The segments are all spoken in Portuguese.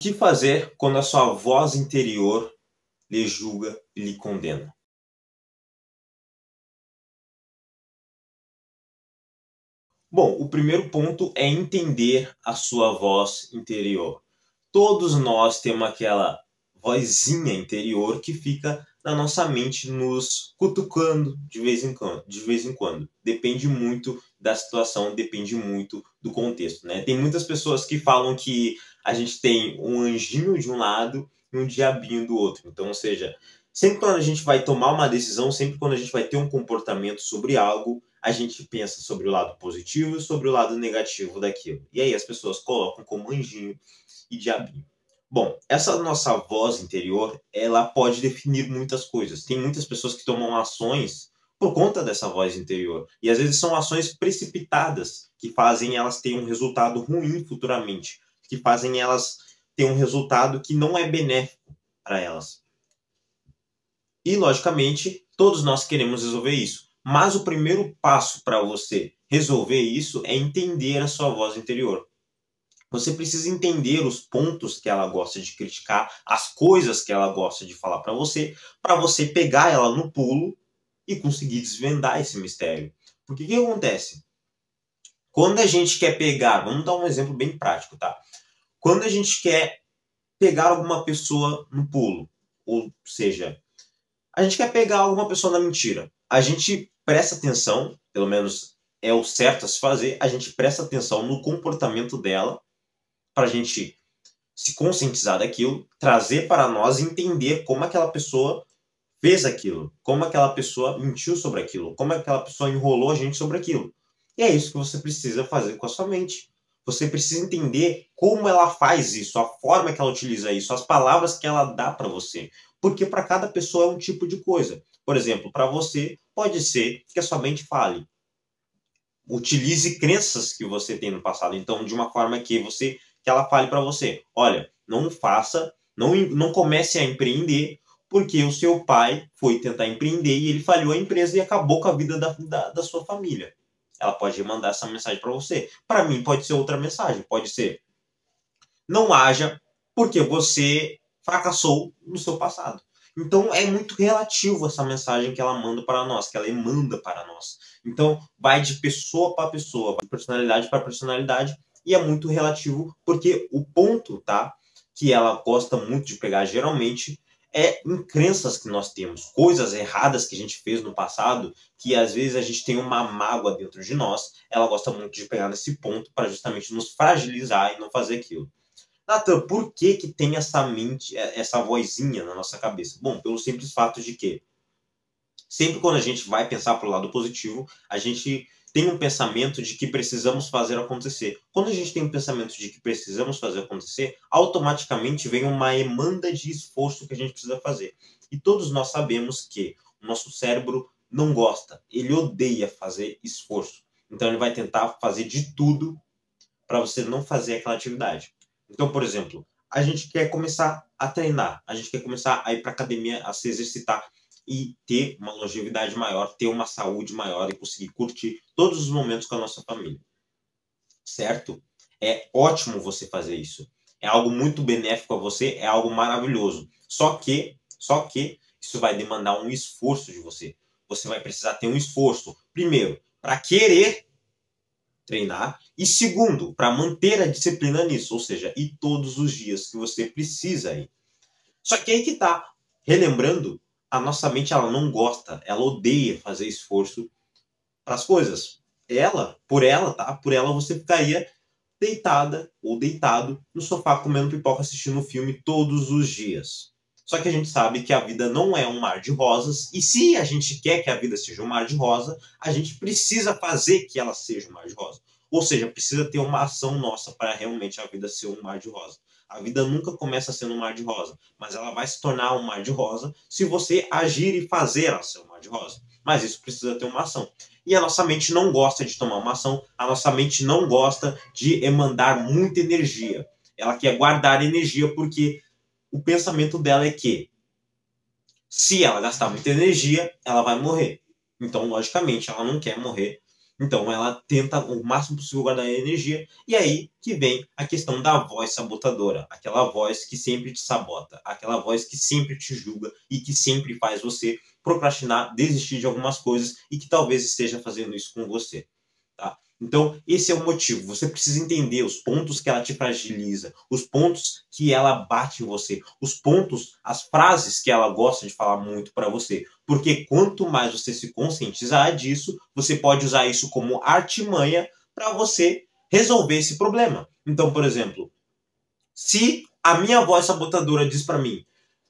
que fazer quando a sua voz interior lhe julga e lhe condena? Bom, o primeiro ponto é entender a sua voz interior. Todos nós temos aquela vozinha interior que fica na nossa mente nos cutucando de vez em quando, de vez em quando. Depende muito da situação, depende muito do contexto, né? Tem muitas pessoas que falam que a gente tem um anjinho de um lado e um diabinho do outro. Então, ou seja, sempre quando a gente vai tomar uma decisão, sempre quando a gente vai ter um comportamento sobre algo, a gente pensa sobre o lado positivo e sobre o lado negativo daquilo. E aí as pessoas colocam como anjinho e diabinho. Bom, essa nossa voz interior, ela pode definir muitas coisas. Tem muitas pessoas que tomam ações por conta dessa voz interior. E às vezes são ações precipitadas que fazem elas terem um resultado ruim futuramente, que fazem elas terem um resultado que não é benéfico para elas. E, logicamente, todos nós queremos resolver isso. Mas o primeiro passo para você resolver isso é entender a sua voz interior. Você precisa entender os pontos que ela gosta de criticar, as coisas que ela gosta de falar para você pegar ela no pulo e conseguir desvendar esse mistério. Porque o que acontece? Quando a gente quer pegar, vamos dar um exemplo bem prático, tá? Quando a gente quer pegar alguma pessoa no pulo, ou seja, a gente quer pegar alguma pessoa na mentira, a gente presta atenção, pelo menos é o certo a se fazer, a gente presta atenção no comportamento dela, para a gente se conscientizar daquilo, trazer para nós e entender como aquela pessoa fez aquilo, como aquela pessoa mentiu sobre aquilo, como aquela pessoa enrolou a gente sobre aquilo. E é isso que você precisa fazer com a sua mente. Você precisa entender como ela faz isso, a forma que ela utiliza isso, as palavras que ela dá para você. Porque para cada pessoa é um tipo de coisa. Por exemplo, para você, pode ser que a sua mente fale. Utilize crenças que você tem no passado. Então, de uma forma que ela fale para você, olha, não faça, não comece a empreender, porque o seu pai foi tentar empreender e ele falhou a empresa e acabou com a vida da sua família. Ela pode mandar essa mensagem para você. Para mim, pode ser outra mensagem. Pode ser, não haja porque você fracassou no seu passado. Então é muito relativo essa mensagem que ela manda para nós, que ela emanda para nós. Então vai de pessoa para pessoa, vai de personalidade para personalidade e é muito relativo porque o ponto, tá, que ela gosta muito de pegar geralmente é em crenças que nós temos, coisas erradas que a gente fez no passado, que às vezes a gente tem uma mágoa dentro de nós. Ela gosta muito de pegar nesse ponto para justamente nos fragilizar e não fazer aquilo. Nathan, por que que tem essa mente, essa vozinha na nossa cabeça? Bom, pelo simples fato de que sempre quando a gente vai pensar para o lado positivo, a gente tem um pensamento de que precisamos fazer acontecer. Quando a gente tem um pensamento de que precisamos fazer acontecer, automaticamente vem uma emanda de esforço que a gente precisa fazer. E todos nós sabemos que o nosso cérebro não gosta, ele odeia fazer esforço. Então ele vai tentar fazer de tudo para você não fazer aquela atividade. Então, por exemplo, a gente quer começar a treinar, a gente quer começar a ir para a academia, a se exercitar e ter uma longevidade maior, ter uma saúde maior e conseguir curtir todos os momentos com a nossa família. Certo? É ótimo você fazer isso. É algo muito benéfico a você, é algo maravilhoso. Só que isso vai demandar um esforço de você. Você vai precisar ter um esforço, primeiro, para querer treinar e segundo, para manter a disciplina nisso, ou seja, ir todos os dias que você precisa ir. Só que aí que tá, relembrando, a nossa mente ela não gosta, ela odeia fazer esforço para as coisas. Por ela você ficaria deitada ou deitado no sofá comendo pipoca assistindo um filme todos os dias. Só que a gente sabe que a vida não é um mar de rosas e se a gente quer que a vida seja um mar de rosa, a gente precisa fazer que ela seja um mar de rosa. Ou seja, precisa ter uma ação nossa para realmente a vida ser um mar de rosa. A vida nunca começa sendo um mar de rosa, mas ela vai se tornar um mar de rosa se você agir e fazer ela ser um mar de rosa. Mas isso precisa ter uma ação. E a nossa mente não gosta de tomar uma ação, a nossa mente não gosta de emandar muita energia. Ela quer guardar energia porque o pensamento dela é que se ela gastar muita energia, ela vai morrer. Então, logicamente, ela não quer morrer Então ela tenta o máximo possível guardar a energia, e aí que vem a questão da voz sabotadora, aquela voz que sempre te sabota, aquela voz que sempre te julga e que sempre faz você procrastinar, desistir de algumas coisas e que talvez esteja fazendo isso com você. Tá? Então, esse é o motivo. Você precisa entender os pontos que ela te fragiliza, os pontos que ela bate em você, os pontos, as frases que ela gosta de falar muito para você. Porque quanto mais você se conscientizar disso, você pode usar isso como artimanha para você resolver esse problema. Então, por exemplo, se a minha voz sabotadora diz para mim,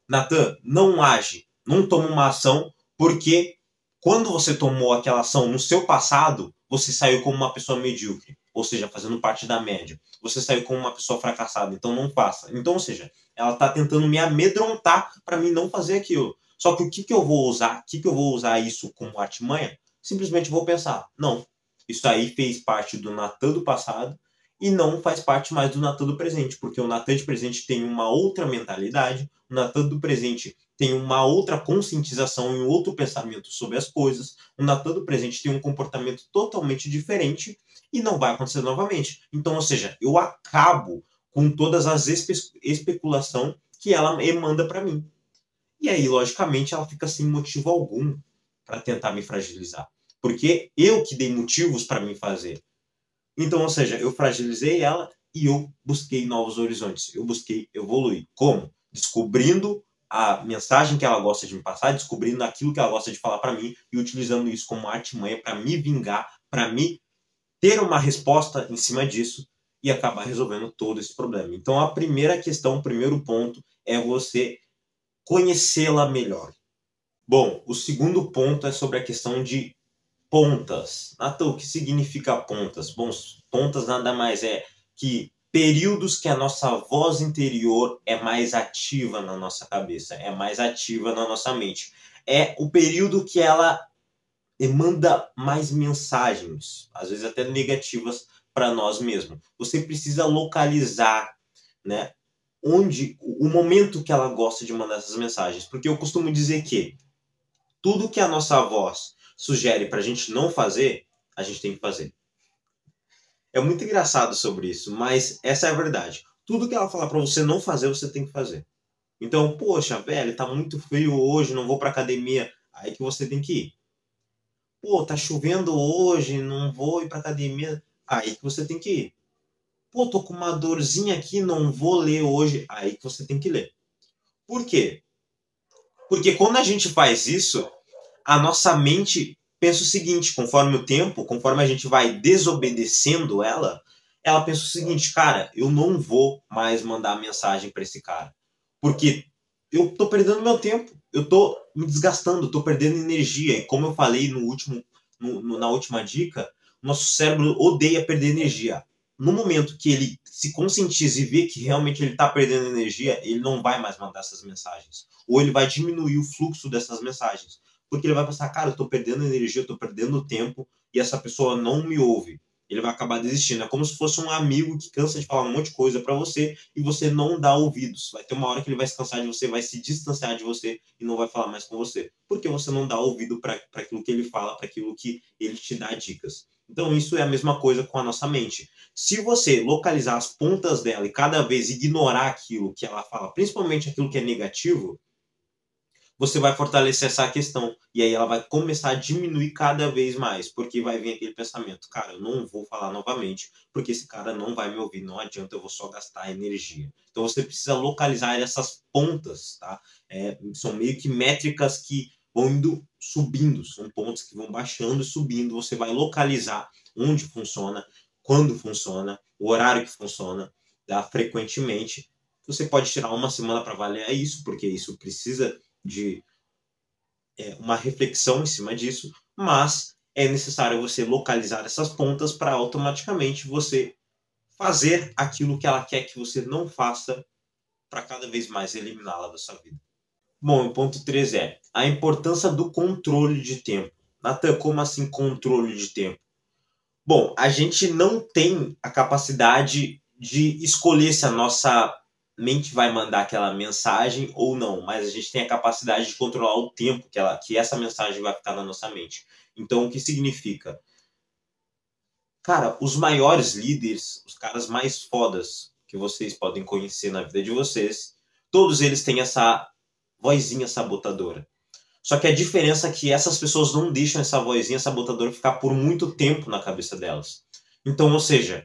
Natan, não age, não toma uma ação, porque quando você tomou aquela ação no seu passado, você saiu como uma pessoa medíocre, ou seja, fazendo parte da média. Você saiu como uma pessoa fracassada, então não faça. Então, ou seja, ela está tentando me amedrontar para mim não fazer aquilo. Só que o que eu vou usar? O que eu vou usar isso como artimanha? Simplesmente vou pensar, não, isso aí fez parte do Natan do passado e não faz parte mais do Natan do presente, porque o Natan de presente tem uma outra mentalidade, o Natan do presente tem uma outra conscientização e um outro pensamento sobre as coisas, o Natan do presente tem um comportamento totalmente diferente e não vai acontecer novamente. Então, ou seja, eu acabo com todas as especulações que ela manda para mim. E aí, logicamente, ela fica sem motivo algum para tentar me fragilizar. Porque eu que dei motivos para me fazer. Então, ou seja, eu fragilizei ela e eu busquei novos horizontes. Eu busquei evoluir. Como? Descobrindo a mensagem que ela gosta de me passar, descobrindo aquilo que ela gosta de falar para mim e utilizando isso como artimanha para me vingar, para me ter uma resposta em cima disso e acabar resolvendo todo esse problema. Então, a primeira questão, o primeiro ponto é você conhecê-la melhor. Bom, o segundo ponto é sobre a questão de pontas. Natan, o que significa pontas? Bom, pontas nada mais é que períodos que a nossa voz interior é mais ativa na nossa cabeça, é mais ativa na nossa mente. É o período que ela manda mais mensagens, às vezes até negativas para nós mesmos. Você precisa localizar, né, onde o momento que ela gosta de mandar essas mensagens, porque eu costumo dizer que tudo que a nossa voz sugere para a gente não fazer, a gente tem que fazer. É muito engraçado sobre isso, mas essa é a verdade. Tudo que ela falar para você não fazer, você tem que fazer. Então, poxa, velho, tá muito frio hoje, não vou pra academia. Aí que você tem que ir. Pô, tá chovendo hoje, não vou ir pra academia. Aí que você tem que ir. Pô, tô com uma dorzinha aqui, não vou ler hoje. Aí que você tem que ler. Por quê? Porque quando a gente faz isso, a nossa mente pensa o seguinte, conforme o tempo, conforme a gente vai desobedecendo ela, ela pensa o seguinte, cara, eu não vou mais mandar mensagem para esse cara, porque eu tô perdendo meu tempo, eu tô me desgastando, tô perdendo energia, e como eu falei na última dica, nosso cérebro odeia perder energia. No momento que ele se conscientiza e vê que realmente ele está perdendo energia, ele não vai mais mandar essas mensagens. Ou ele vai diminuir o fluxo dessas mensagens. Porque ele vai pensar, cara, eu tô perdendo energia, eu tô perdendo tempo e essa pessoa não me ouve. Ele vai acabar desistindo. É como se fosse um amigo que cansa de falar um monte de coisa para você e você não dá ouvidos. Vai ter uma hora que ele vai se cansar de você, vai se distanciar de você e não vai falar mais com você. Porque você não dá ouvido para aquilo que ele fala, para aquilo que ele te dá dicas. Então isso é a mesma coisa com a nossa mente. Se você localizar as pontas dela e cada vez ignorar aquilo que ela fala, principalmente aquilo que é negativo, você vai fortalecer essa questão. E aí ela vai começar a diminuir cada vez mais, porque vai vir aquele pensamento, cara, eu não vou falar novamente, porque esse cara não vai me ouvir, não adianta, eu vou só gastar energia. Então você precisa localizar essas pontas, tá? São meio que métricas que vão indo subindo, são pontos que vão baixando e subindo, você vai localizar onde funciona, quando funciona, o horário que funciona, tá? Frequentemente. Você pode tirar uma semana para avaliar isso, porque isso precisa de uma reflexão em cima disso, mas é necessário você localizar essas pontas para automaticamente você fazer aquilo que ela quer que você não faça para cada vez mais eliminá-la da sua vida. Bom, o ponto 3 é a importância do controle de tempo. Natan, como assim controle de tempo? Bom, a gente não tem a capacidade de escolher se a nossa mente vai mandar aquela mensagem ou não, mas a gente tem a capacidade de controlar o tempo que essa mensagem vai ficar na nossa mente. Então, o que significa? Cara, os maiores líderes, os caras mais fodas que vocês podem conhecer na vida de vocês, todos eles têm essa vozinha sabotadora. Só que a diferença é que essas pessoas não deixam essa vozinha sabotadora ficar por muito tempo na cabeça delas. Então, ou seja,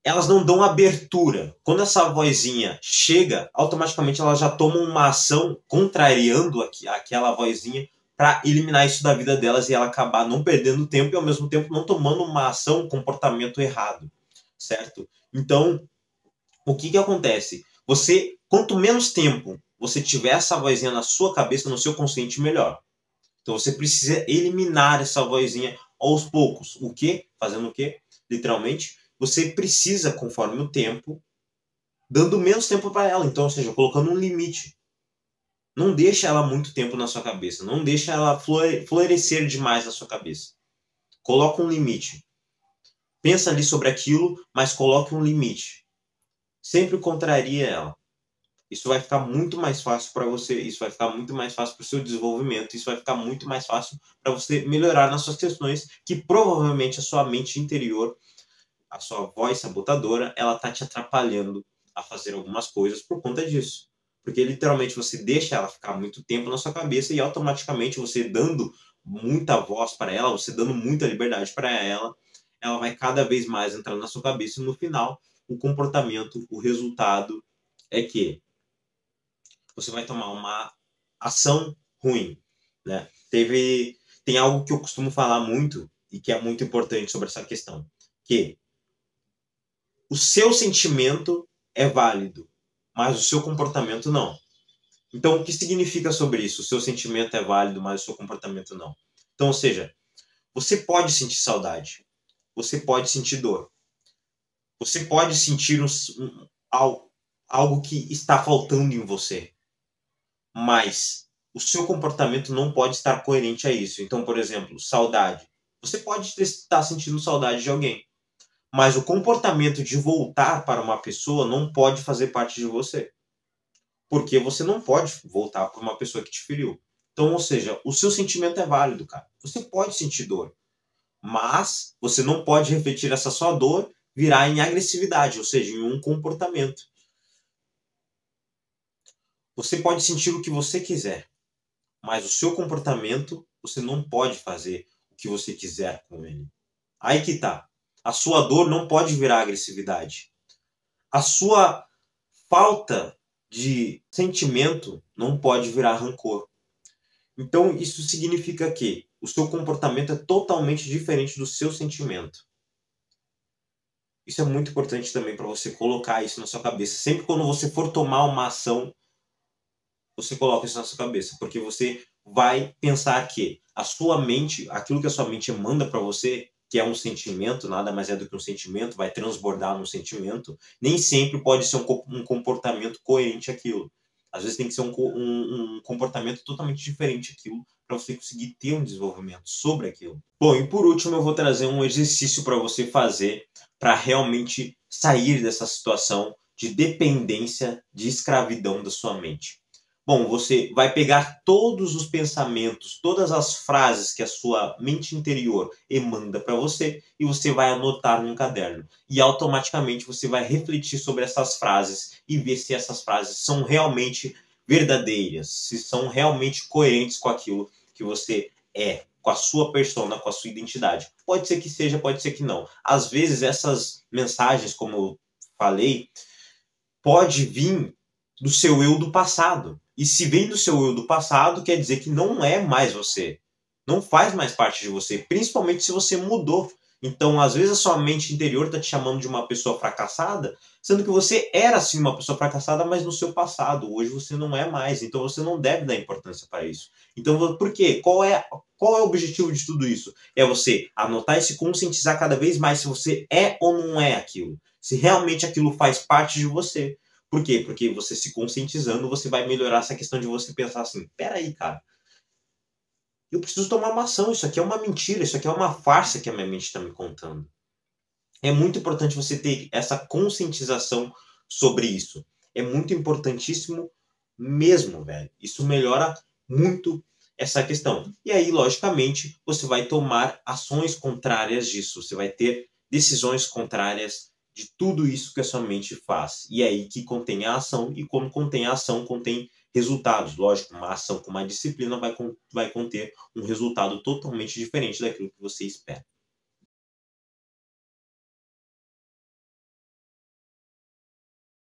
elas não dão abertura. Quando essa vozinha chega, automaticamente elas já tomam uma ação contrariando aquela vozinha para eliminar isso da vida delas e ela acabar não perdendo tempo e ao mesmo tempo não tomando uma ação, um comportamento errado, certo? Então, o que acontece? Você, quanto menos tempo você tiver essa vozinha na sua cabeça, no seu consciente, melhor. Então você precisa eliminar essa vozinha aos poucos. O quê? Fazendo o quê? Literalmente, você precisa, conforme o tempo, dando menos tempo para ela. Então, ou seja, colocando um limite. Não deixa ela muito tempo na sua cabeça. Não deixa ela florescer demais na sua cabeça. Coloca um limite. Pensa ali sobre aquilo, mas coloque um limite. Sempre contraria ela. Isso vai ficar muito mais fácil para você, isso vai ficar muito mais fácil para o seu desenvolvimento, isso vai ficar muito mais fácil para você melhorar nas suas questões, que provavelmente a sua mente interior, a sua voz sabotadora, ela tá te atrapalhando a fazer algumas coisas por conta disso. Porque literalmente você deixa ela ficar muito tempo na sua cabeça e automaticamente você dando muita voz para ela, você dando muita liberdade para ela, ela vai cada vez mais entrar na sua cabeça e no final o comportamento, o resultado é que você vai tomar uma ação ruim, né? Tem algo que eu costumo falar muito e que é muito importante sobre essa questão, que o seu sentimento é válido, mas o seu comportamento não. Então, o que significa sobre isso? O seu sentimento é válido, mas o seu comportamento não. Então, ou seja, você pode sentir saudade, você pode sentir dor, você pode sentir algo que está faltando em você, mas o seu comportamento não pode estar coerente a isso. Então, por exemplo, saudade. Você pode estar sentindo saudade de alguém, mas o comportamento de voltar para uma pessoa não pode fazer parte de você. Porque você não pode voltar para uma pessoa que te feriu. Então, ou seja, o seu sentimento é válido, cara. Você pode sentir dor, mas você não pode refletir essa sua dor virar em agressividade, ou seja, em um comportamento. Você pode sentir o que você quiser, mas o seu comportamento, você não pode fazer o que você quiser com ele. Aí que tá. A sua dor não pode virar agressividade. A sua falta de sentimento não pode virar rancor. Então, isso significa que o seu comportamento é totalmente diferente do seu sentimento. Isso é muito importante também para você colocar isso na sua cabeça. Sempre quando você for tomar uma ação, você coloca isso na sua cabeça, porque você vai pensar que a sua mente, aquilo que a sua mente manda para você, que é um sentimento, nada mais é do que um sentimento, vai transbordar num sentimento, nem sempre pode ser um comportamento coerente aquilo. Às vezes tem que ser um comportamento totalmente diferente aquilo para você conseguir ter um desenvolvimento sobre aquilo. Bom, e por último eu vou trazer um exercício para você fazer para realmente sair dessa situação de dependência, de escravidão da sua mente. Bom, você vai pegar todos os pensamentos, todas as frases que a sua mente interior emanda para você e você vai anotar num caderno. E automaticamente você vai refletir sobre essas frases e ver se essas frases são realmente verdadeiras, se são realmente coerentes com aquilo que você é, com a sua persona, com a sua identidade. Pode ser que seja, pode ser que não. Às vezes essas mensagens, como eu falei, pode vir do seu eu do passado. E se vem do seu eu do passado, quer dizer que não é mais você. Não faz mais parte de você, principalmente se você mudou. Então, às vezes, a sua mente interior está te chamando de uma pessoa fracassada, sendo que você era, sim, uma pessoa fracassada, mas no seu passado. Hoje você não é mais. Então, você não deve dar importância para isso. Então, por quê? Qual é o objetivo de tudo isso? É você anotar e se conscientizar cada vez mais se você é ou não é aquilo. Se realmente aquilo faz parte de você. Por quê? Porque você se conscientizando, você vai melhorar essa questão de você pensar assim, peraí, cara, eu preciso tomar uma ação, isso aqui é uma mentira, isso aqui é uma farsa que a minha mente está me contando. É muito importante você ter essa conscientização sobre isso. É muito importantíssimo mesmo, velho. Isso melhora muito essa questão. E aí, logicamente, você vai tomar ações contrárias disso. Você vai ter decisões contrárias de tudo isso que a sua mente faz. E é aí que contém a ação, e quando contém a ação, contém resultados. Lógico, uma ação com uma disciplina vai conter um resultado totalmente diferente daquilo que você espera.